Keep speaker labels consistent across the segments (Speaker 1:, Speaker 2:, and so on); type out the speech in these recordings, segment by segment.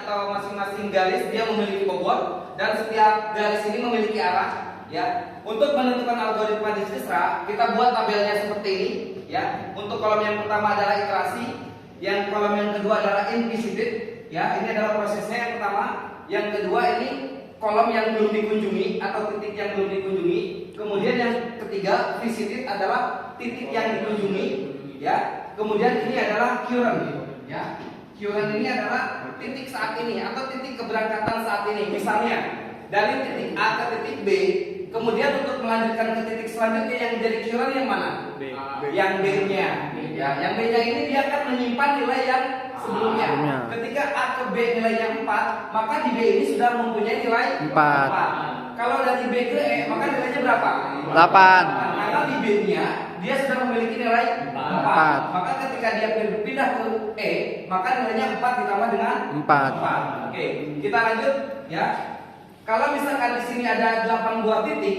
Speaker 1: atau masing-masing garis dia memiliki bobot dan setiap garis ini memiliki arah, ya. Untuk menentukan algoritma Dijkstra, kita buat tabelnya seperti ini, ya. Untuk kolom yang pertama adalah iterasi, yang kolom yang kedua adalah inquisitive, ya. Ini adalah prosesnya yang pertama. Yang kedua ini kolom yang belum dikunjungi atau titik yang belum dikunjungi. Kemudian yang ketiga visited adalah titik yang dikunjungi, ya. Kemudian ini adalah current, ya. Current ini adalah titik saat ini atau titik keberangkatan saat ini. Misalnya dari titik A ke titik B, kemudian untuk melanjutkan ke titik selanjutnya yang jadi current yang mana?
Speaker 2: B.
Speaker 1: Yang B-nya. Ya, yang B-nya ini dia akan menyimpan nilai yang sebelumnya. Ketika A ke B nilainya 4, maka di B ini sudah mempunyai nilai 4. Kalau dari B ke E, maka nilainya berapa?
Speaker 3: 8.
Speaker 1: Karena di B-nya dia sudah memiliki nilai 4. Maka ketika dia pindah ke E, maka nilainya 4 ditambah dengan 4. Oke, kita lanjut, ya. Kalau misalkan di sini ada 8 buah titik,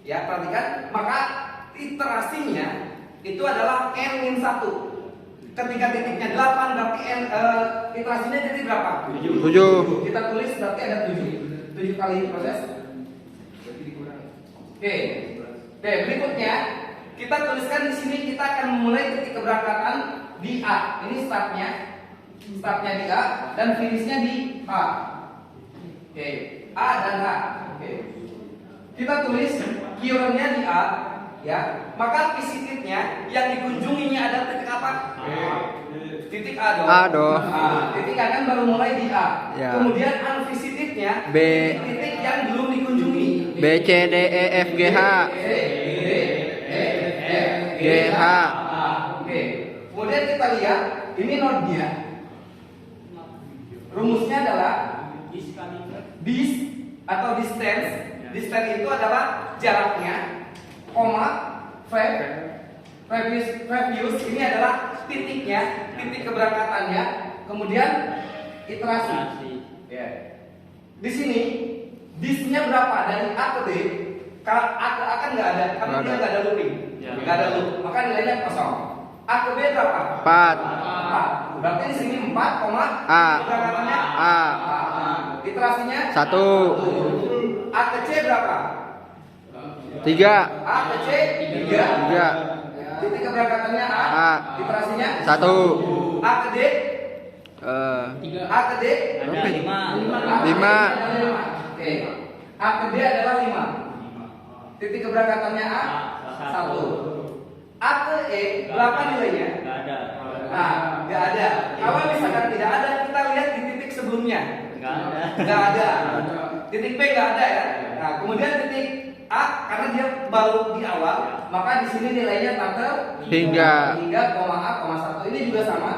Speaker 1: ya, perhatikan, maka iterasinya itu adalah n-1. Ketika titiknya 8 berarti iterasinya jadi berapa?
Speaker 3: 7.
Speaker 1: Kita tulis berarti ada 7 kali proses. Oke, berikutnya kita tuliskan di sini kita akan memulai titik keberangkatan di A. Ini startnya di A dan finishnya di A. Oke, A dan H. Oke, kita tulis currentnya di A, ya. Maka visitednya yang dikunjunginya ada titik apa? Titik A dong.
Speaker 3: A dong.
Speaker 1: Titik A kan baru mulai di A.
Speaker 3: Ya.
Speaker 1: Kemudian unvisitednya
Speaker 3: B.
Speaker 1: titik yang belum dikunjungi.
Speaker 3: B, C, D, E, F, G, H. G, H.
Speaker 1: Oke. Kemudian kita lihat ini node-nya. Rumusnya adalah dis atau distance. Distance itu adalah jaraknya, koma, previous ini adalah titiknya, titik keberangkatannya, kemudian iterasi. Ya. Di sini disnya berapa dari A ke B? Kalau A ke A kan nggak ada, karena dia nggak ada looping, nggak ada loop, maka nilainya kosong. A ke B berapa? 4. Berarti di sini 4,
Speaker 3: A.
Speaker 1: keberangkatannya
Speaker 3: A.
Speaker 1: Iterasinya
Speaker 3: 1.
Speaker 1: A ke C berapa?
Speaker 3: 3.
Speaker 1: A ke C 3. Titik keberangkatannya A. Iterasinya
Speaker 3: 1.
Speaker 1: A ke D. A ke D
Speaker 3: 5.
Speaker 1: Oke. A ke D adalah 5. Titik keberangkatannya A 1. A ke E berapa nilainya? Nah, nggak ada. Kalau misalkan tidak ada, kita lihat di titik sebelumnya. Nggak ada. Titik B nggak ada, ya. Nah, kemudian titik A karena dia baru di awal, maka di sini nilainya tanggal
Speaker 3: Hingga.
Speaker 1: koma A, koma 1. Ini juga sama.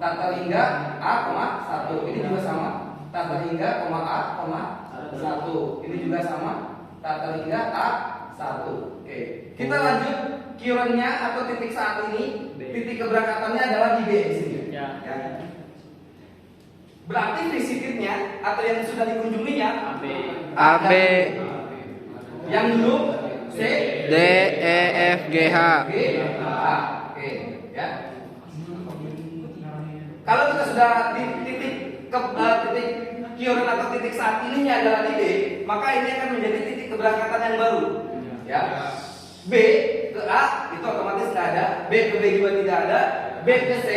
Speaker 1: Tanggal hingga A, koma 1. Ini juga sama. Tanggal hingga koma A, koma 1. Ini juga sama. Tanggal hingga A 1. Oke. Kita lanjut. Currentnya atau titik saat ini, titik keberangkatannya adalah di B di sini. Ya. Berarti visitednya atau yang sudah dikunjunginya
Speaker 3: AB.
Speaker 1: Yang dulu C,
Speaker 3: D, E, F, G, H.
Speaker 1: G, H. Oke, ya. Kalau kita sudah di titik titik current atau titik saat ininya adalah di B, maka ini akan menjadi titik keberangkatan yang baru. Ya. B ke A itu otomatis nggak ada, B ke B juga tidak ada, B ke C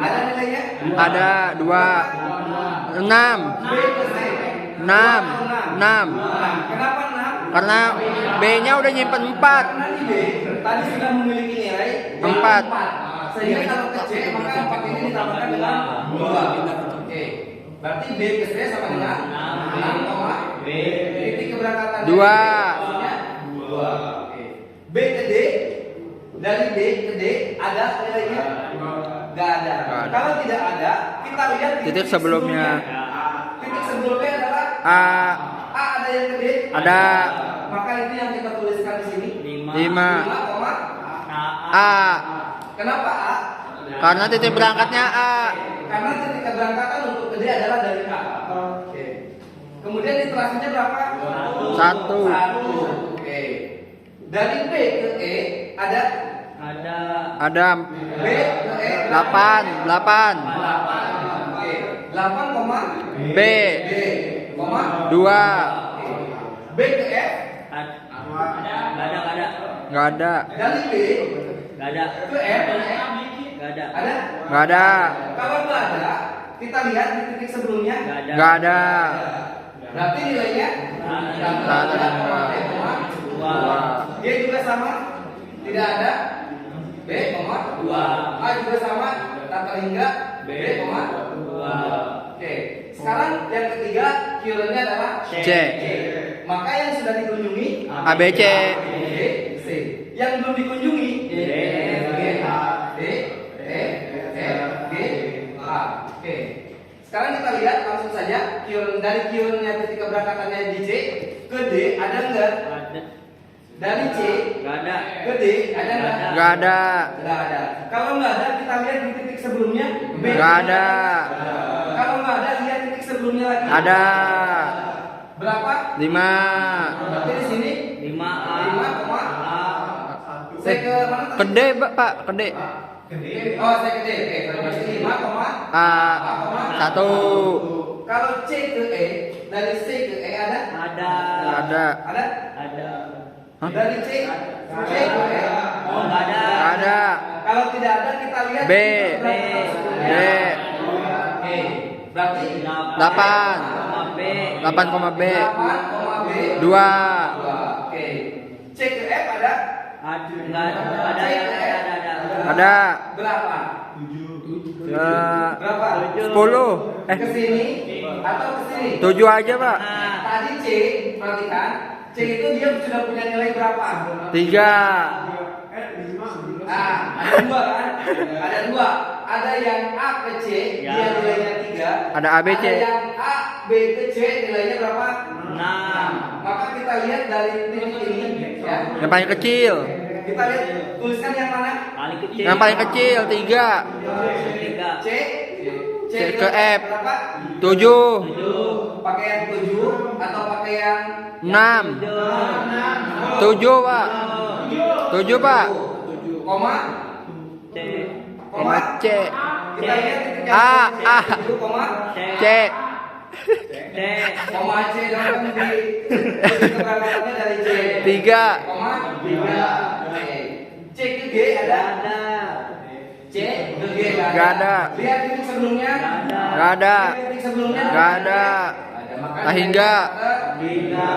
Speaker 1: ada nilainya?
Speaker 3: Ada 2. 6.
Speaker 1: B ke C
Speaker 3: 6.
Speaker 1: Kenapa 6?
Speaker 3: Karena B-nya udah nyimpen 4.
Speaker 1: Karena di B tadi sudah memiliki nilai
Speaker 3: 4.
Speaker 1: Sehingga kalau ke C maka 4 ini ditambahkan dengan 2. Oke. Berarti B ke C sama dengan 6, B titik keberangkatan
Speaker 3: 2.
Speaker 1: 2. B ke D, dari B ke D ada nilainya? Nggak ada. Kalau tidak ada, kita lihat
Speaker 3: Titik sebelumnya.
Speaker 1: Titik sebelumnya adalah
Speaker 3: A.
Speaker 1: A ada yang ke D?
Speaker 3: Ada.
Speaker 1: Maka itu yang kita tuliskan di sini.
Speaker 3: 5. A.
Speaker 1: Kenapa A?
Speaker 3: Karena titik berangkatnya A.
Speaker 1: Karena titik keberangkatan untuk ke D adalah dari A. Oke. Kemudian iterasinya berapa?
Speaker 3: 1.
Speaker 1: Oke. Dari B ke E ada
Speaker 3: Ada
Speaker 1: B ke E
Speaker 3: 8.
Speaker 1: Oke. 8,
Speaker 3: B.
Speaker 1: B, koma
Speaker 3: 2.
Speaker 1: B ke F
Speaker 3: Nggak ada.
Speaker 1: dari B ke F ada?
Speaker 3: Nggak ada.
Speaker 1: Kalau nggak ada, kita lihat di titik sebelumnya.
Speaker 3: Nggak ada.
Speaker 1: Berarti nilainya
Speaker 3: Nggak ada.
Speaker 1: G juga sama, tidak ada. B, 2. A juga sama, tata hingga B, 2. Oke, sekarang yang ketiga keywordnya adalah
Speaker 3: C.
Speaker 1: Maka yang sudah dikunjungi
Speaker 3: A, B, C.
Speaker 1: B, C. Yang belum dikunjungi D, F, G, H, D, E, F, G, H. Oke. Sekarang kita lihat langsung saja dari keywordnya titik keberangkatannya di C ke D ada enggak? Dari C ke D ada enggak?
Speaker 3: Nggak ada.
Speaker 1: Nggak ada. Kalau nggak ada kita lihat di titik sebelumnya B.
Speaker 3: Nggak ada.
Speaker 1: Kalau nggak ada lihat titik sebelumnya lagi.
Speaker 3: Ada.
Speaker 1: Berapa?
Speaker 3: 5.
Speaker 1: Berarti di sini 5, saya ke mana tadi?
Speaker 3: Ke D, Pak. Ke D.
Speaker 1: Oh, saya ke D. Oke, berarti 5,
Speaker 3: A. 1.
Speaker 1: Kalau C ke E, dari C ke E ada?
Speaker 3: Ada.
Speaker 1: Ada?
Speaker 3: Hah?
Speaker 1: Dari C ke E.
Speaker 3: Nggak ada.
Speaker 1: Kalau tidak ada kita lihat
Speaker 3: B.
Speaker 1: B. Oke. Berarti
Speaker 3: 8. 8, B.
Speaker 1: 8, B.
Speaker 3: 2.
Speaker 1: Oke. C ke F ada?
Speaker 3: Ada.
Speaker 1: Berapa? Berapa?
Speaker 3: 10.
Speaker 1: Ke sini atau ke sini?
Speaker 3: 7 aja, Pak.
Speaker 1: Tadi C, perhatikan. C itu dia sudah punya nilai berapa?
Speaker 3: 3.
Speaker 1: Ada 2 kan? Ada 2. Ada yang A ke C, dia nilainya 3.
Speaker 3: Ada A, B, C.
Speaker 1: Ada yang A, B ke C nilainya berapa? 6. Maka kita lihat dari titik ini ya.
Speaker 3: Yang paling kecil.
Speaker 1: Kita lihat tuliskan yang mana?
Speaker 3: Yang paling kecil 3.
Speaker 1: C.
Speaker 3: C ke F.
Speaker 1: Berapa?
Speaker 3: 7.
Speaker 1: Pakai yang 7 atau pakai yang
Speaker 3: 6. 7, Pak. 7, Pak.
Speaker 1: koma?
Speaker 3: Koma C.
Speaker 1: Kita lihat titik yang
Speaker 3: A, A.
Speaker 1: 7, koma?
Speaker 3: C.
Speaker 1: Koma C dong di keberangkatannya dari C.
Speaker 3: 3.
Speaker 1: Koma 3. Oke. C ke G ada? C ke G
Speaker 3: Nggak ada.
Speaker 1: Lihat titik sebelumnya.
Speaker 3: Nggak ada.
Speaker 1: Lihat titik sebelumnya.
Speaker 3: Nggak ada.
Speaker 1: Maka
Speaker 3: Nah, hingga.
Speaker 1: hingga.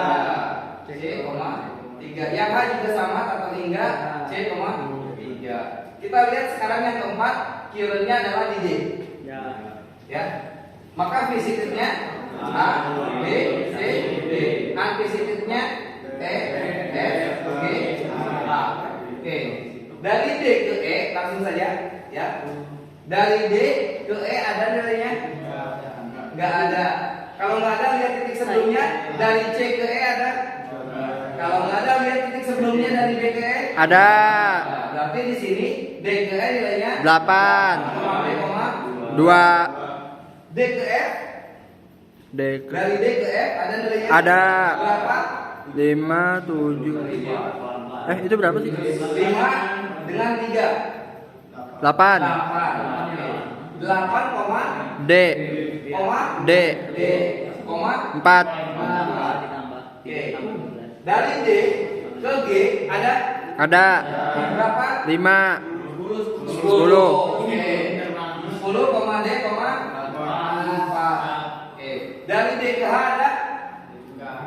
Speaker 1: C, 3. Yang H juga sama tata hingga C, 3. Kita lihat sekarang yang keempat keywordnya adalah di D. Ya. Maka visitifnya A, B, C, D. Unvisitifnya E, F, G, H. Oke. Dari D ke E langsung saja ya. Dari D ke E ada nilainya? Nggak ada. Kalau nggak ada lihat titik sebelumnya. Dari C ke E ada? Kalau nggak ada lihat titik sebelumnya dari B ke E.
Speaker 3: Ada.
Speaker 1: Nah, berarti di sini D ke E nilainya
Speaker 3: 8.
Speaker 1: B,
Speaker 3: 2.
Speaker 1: D ke F.
Speaker 3: D ke.
Speaker 1: Dari D ke F ada nilainya?
Speaker 3: Ada.
Speaker 1: Berapa?
Speaker 3: 5, 7. Itu berapa sih?
Speaker 1: 5 dengan 3.
Speaker 3: 8.
Speaker 1: 8, koma
Speaker 3: D.
Speaker 1: koma
Speaker 3: D.
Speaker 1: D, koma
Speaker 3: 4.
Speaker 1: Oke. Dari D ke G ada
Speaker 3: Ada.
Speaker 1: berapa?
Speaker 3: 5.
Speaker 1: 10. Oke. 10, koma D, koma 4. Oke. Dari D ke H ada?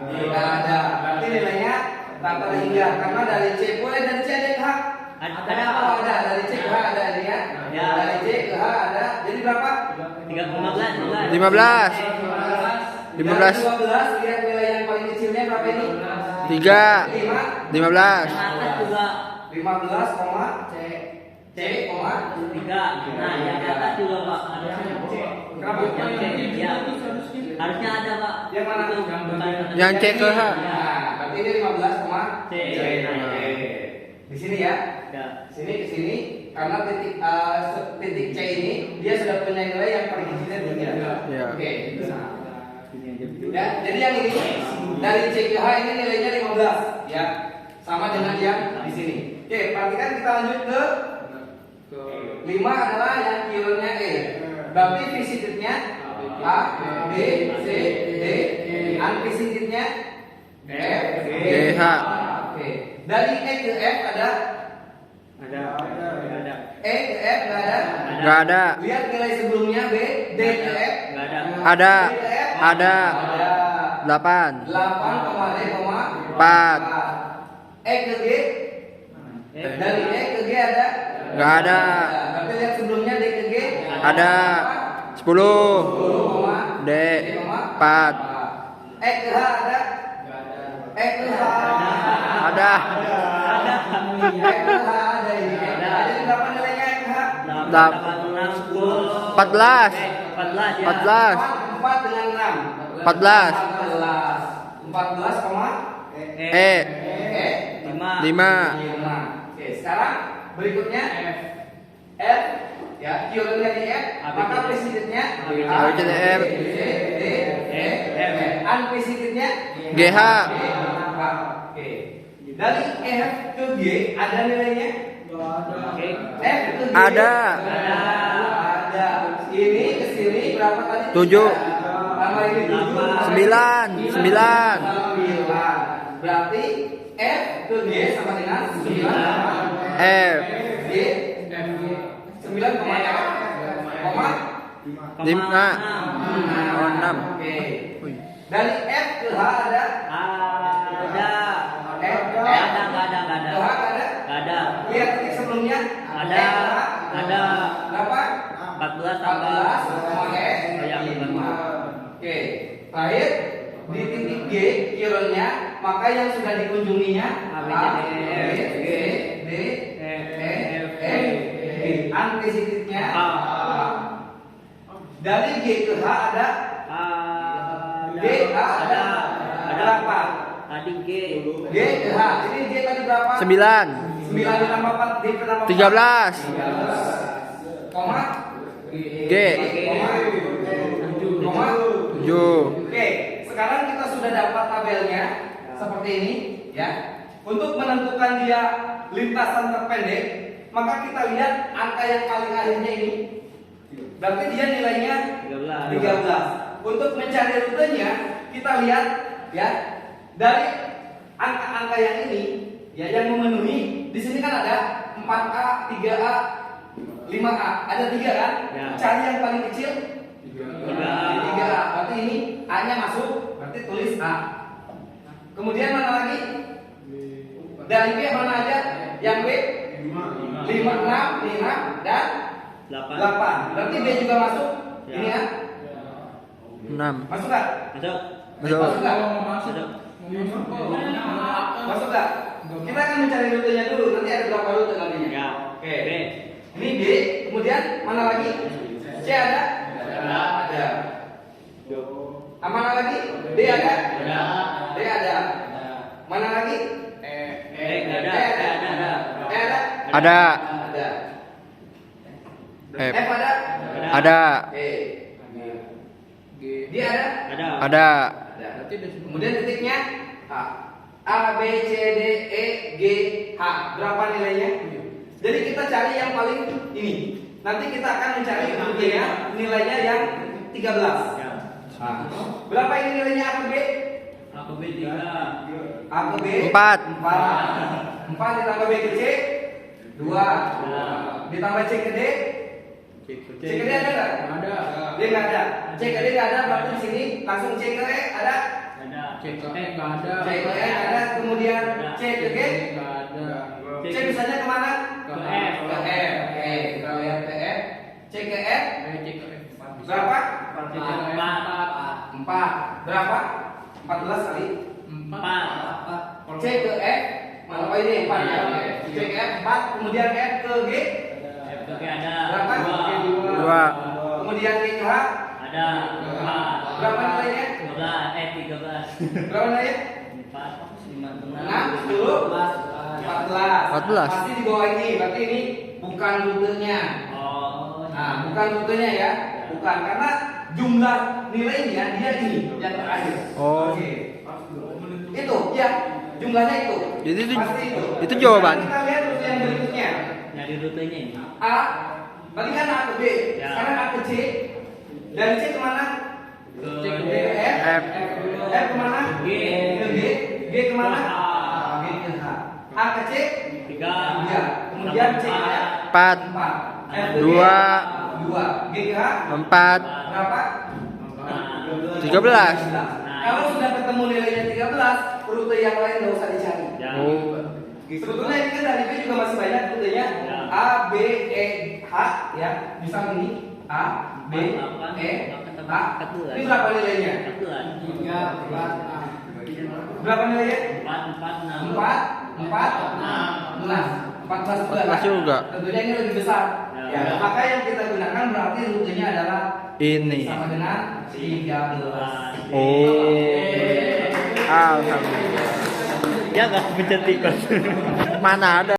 Speaker 1: Tidak ada. Berarti nilainya tata hingga karena dari C boleh dari C ada ke H.
Speaker 2: Ada apa?
Speaker 1: Oh, ada dari C ke H ada ini ya.
Speaker 2: Ya.
Speaker 1: Dari C ke H ada. Jadi berapa?
Speaker 2: 15.
Speaker 3: 15.
Speaker 1: Dari
Speaker 3: 15.
Speaker 1: 12 lihat nilai yang paling kecilnya berapa ini?
Speaker 3: 3.
Speaker 1: 5.
Speaker 3: 15.
Speaker 2: Yang atas juga
Speaker 1: 15, koma C, koma
Speaker 2: 3. Nah, yang di atas juga Pak.
Speaker 1: Kenapa?
Speaker 2: Yang C, ya. Harusnya ada Pak.
Speaker 1: Yang mana?
Speaker 2: Itu bukan-
Speaker 3: Yang C ke H.
Speaker 1: Nah, berarti ini 15, koma
Speaker 2: C.
Speaker 1: Di sini ya.
Speaker 2: Ya.
Speaker 1: Sini ke sini karena titik C ini dia sudah punya nilai yang paling kecilnya 3.
Speaker 3: Ya.
Speaker 1: Oke. Ya, jadi yang ini dari C ke H ini nilainya 15 ya. Sama dengan yang di sini. Oke, perhatikan kita lanjut ke 5 adalah yang keywordnya E. Berarti visitifnya A, B, C, D, antecedentnya F, G,
Speaker 3: H.
Speaker 1: Oke. Dari E ke F ada
Speaker 2: Ada.
Speaker 1: E ke F nggak ada.
Speaker 3: Nggak ada.
Speaker 1: Lihat nilai sebelumnya B, D ke F.
Speaker 2: Nggak ada.
Speaker 3: Ada.
Speaker 1: D ke F
Speaker 3: Ada.
Speaker 1: Ada.
Speaker 3: 8.
Speaker 1: 8, D,
Speaker 3: 4.
Speaker 1: E ke G. Dari E ke G ada.
Speaker 3: Nggak ada.
Speaker 1: Berarti lihat sebelumnya D ke G.
Speaker 3: Ada. 10.
Speaker 1: 10,
Speaker 3: D. 4.
Speaker 1: E ke H ada. E ke H
Speaker 3: Ada.
Speaker 1: E ke H ada ini. Jadi berapa nilainya E ke H?
Speaker 3: 14.
Speaker 2: 14 ya.
Speaker 3: 14.
Speaker 1: 4 dengan 6.
Speaker 3: 14.
Speaker 1: 14, koma
Speaker 3: E.
Speaker 1: E
Speaker 3: 5.
Speaker 1: 5. Oke, sekarang berikutnya F ya, kiorennya di F, maka presidennya A,
Speaker 3: A, B, C, D, F.
Speaker 1: B, C, D, E, F. Antecedentnya
Speaker 3: GH.
Speaker 1: Oke. Dari F ke G ada nilainya?
Speaker 2: Oke.
Speaker 1: F ke G
Speaker 3: Ada.
Speaker 1: Ada. Ini ke sini berapa tadi?
Speaker 3: 7.
Speaker 1: Tambah ini 7.
Speaker 3: 9. 9.
Speaker 1: 9. Berarti F ke G sama dengan 9 sama
Speaker 3: F.
Speaker 1: G. 9 koma F koma
Speaker 3: 5. Oh, 6.
Speaker 1: Oke. Dari F ke H ada?
Speaker 2: Ada.
Speaker 1: F ke H
Speaker 2: Ada, nggak ada, nggak ada.
Speaker 1: ke H ada?
Speaker 2: Nggak ada.
Speaker 1: Lihat titik sebelumnya.
Speaker 2: Ada.
Speaker 1: F ke H.
Speaker 2: Ada.
Speaker 1: Berapa?
Speaker 2: 14 tambah
Speaker 1: 14 koma F.
Speaker 2: yang
Speaker 1: 5. Oke. Terakhir di titik G kiorennya, maka yang sudah dikunjunginya
Speaker 2: A, B, C, D, E,
Speaker 1: B, C, D, E, F, G. Antecedentnya
Speaker 2: A.
Speaker 1: Dari G ke H ada?
Speaker 2: Ada.
Speaker 1: G H ada? Berapa?
Speaker 2: Tadi G.
Speaker 1: G ke H. Ini G tadi berapa?
Speaker 3: 9.
Speaker 1: 9 ditambah 4, D ditambah 4.
Speaker 3: 13.
Speaker 1: 13. Koma
Speaker 3: G.
Speaker 1: Koma 7.
Speaker 3: 7.
Speaker 1: Oke, sekarang kita sudah dapat tabelnya seperti ini ya. Untuk menentukan dia lintasan terpendek, maka kita lihat angka yang paling akhirnya ini. Berarti dia nilainya 13. Untuk mencari rutenya, kita lihat ya dari angka-angka yang ini ya yang memenuhi. Di sini kan ada 4A, 3A, 5A. Ada 3 kan?
Speaker 2: Ya.
Speaker 1: Cari yang paling kecil
Speaker 2: 3A.
Speaker 1: 3A. Berarti ini A-nya masuk, berarti tulis A. Kemudian mana lagi? Dari B mana aja? Yang B 5, 6, 6 dan 8. Berarti B juga masuk.
Speaker 2: Ya.
Speaker 1: Ini ya.
Speaker 3: 6.
Speaker 1: Masuk nggak?
Speaker 2: Masuk.
Speaker 3: Masuk.
Speaker 1: Masuk nggak?
Speaker 2: Masuk.
Speaker 1: Masuk nggak? Kita akan mencari rutenya dulu. Nanti ada berapa rute nantinya?
Speaker 2: Ya.
Speaker 1: Oke.
Speaker 2: B.
Speaker 1: Ini B. Kemudian mana lagi? C ada? Ada. Mana lagi? D ada? D ada. Mana lagi?
Speaker 2: Nggak ada. Ada.
Speaker 1: E ada?
Speaker 3: Ada.
Speaker 1: Ada.
Speaker 3: F.
Speaker 1: F ada?
Speaker 3: Ada.
Speaker 1: Oke. G ada?
Speaker 2: Ada.
Speaker 3: Ada.
Speaker 1: Ada. Kemudian titiknya A. A, B, C, D, E, G, H. Berapa nilainya? Jadi kita cari yang paling ini. Nanti kita akan mencari nilainya yang 13.
Speaker 2: Ya.
Speaker 1: Nah, berapa ini nilainya A ke B?
Speaker 2: Aku B 3.
Speaker 1: A ke B
Speaker 3: 4.
Speaker 1: 4 ditambah B ke C 2 ditambah C ke D. C ke D ada nggak? D nggak ada. C ke D nggak ada, berarti di sini langsung C ke E ada.
Speaker 2: Ada.
Speaker 1: C ke E ada. Kemudian C ke G. C misalnya kemana?
Speaker 2: Ke F.
Speaker 1: Ke F. Oke, kita lihat ke F. C ke F berapa? 4. Berapa? 14 kali
Speaker 2: 4.
Speaker 1: C ke F. Mana apa ini 4 ya? C ke F 4, kemudian F ke G
Speaker 2: F ke G ada.
Speaker 1: berapa?
Speaker 3: 2.
Speaker 1: Kemudian G ke H
Speaker 2: Ada. 4.
Speaker 1: berapa nilainya?
Speaker 2: 13.
Speaker 1: Berapa nilainya?
Speaker 2: 4. 5.
Speaker 1: 6, 10, 14.
Speaker 3: 14.
Speaker 1: Pasti di bawah ini, berarti ini bukan rutenya.
Speaker 2: Oh.
Speaker 1: Nah, bukan rutenya ya. Bukan, karena jumlah nilainya dia ini yang terakhir.
Speaker 3: Oh.
Speaker 1: Oke. Itu ya, jumlahnya itu.
Speaker 3: Jadi
Speaker 1: Pasti
Speaker 3: itu jawaban.
Speaker 1: Sekarang kita lihat rute yang berikutnya.
Speaker 2: Nyari rutenya ini.
Speaker 1: A, tadi kan A ke B,
Speaker 2: Ya.
Speaker 1: sekarang A ke C. Dari C kemana? Cek ke F. F kemana?
Speaker 2: G.
Speaker 1: Ke G. G kemana?
Speaker 2: H.
Speaker 1: G ke H. A ke C?
Speaker 2: 3.
Speaker 1: Ya. Kemudian C ke F?
Speaker 3: 4,
Speaker 1: 4. F ke G?
Speaker 3: 2,
Speaker 1: 2. G ke H?
Speaker 3: 4,
Speaker 1: Berapa?
Speaker 3: 13.
Speaker 1: Kalau sudah ketemu nilainya 13, rute yang lain nggak usah dicari.
Speaker 2: Ya.
Speaker 3: Oh.
Speaker 1: Sebetulnya ini kan dari B juga masih banyak rutenya.
Speaker 2: Ya.
Speaker 1: A, B, E, H, ya. Misal ini A, B, E, H. Ini berapa nilainya?
Speaker 2: 14.
Speaker 1: Berapa nilainya?
Speaker 2: 4, 6.
Speaker 1: 4, 14
Speaker 3: 14 juga.
Speaker 1: Tentunya ini lebih besar.
Speaker 2: Ya.
Speaker 1: Ya, maka yang kita gunakan berarti rutenya adalah
Speaker 3: Ini.
Speaker 1: sama dengan 13.
Speaker 3: Oh. Alhamdulillah.
Speaker 2: Ya nggak pencet tikus.
Speaker 3: Mana ada.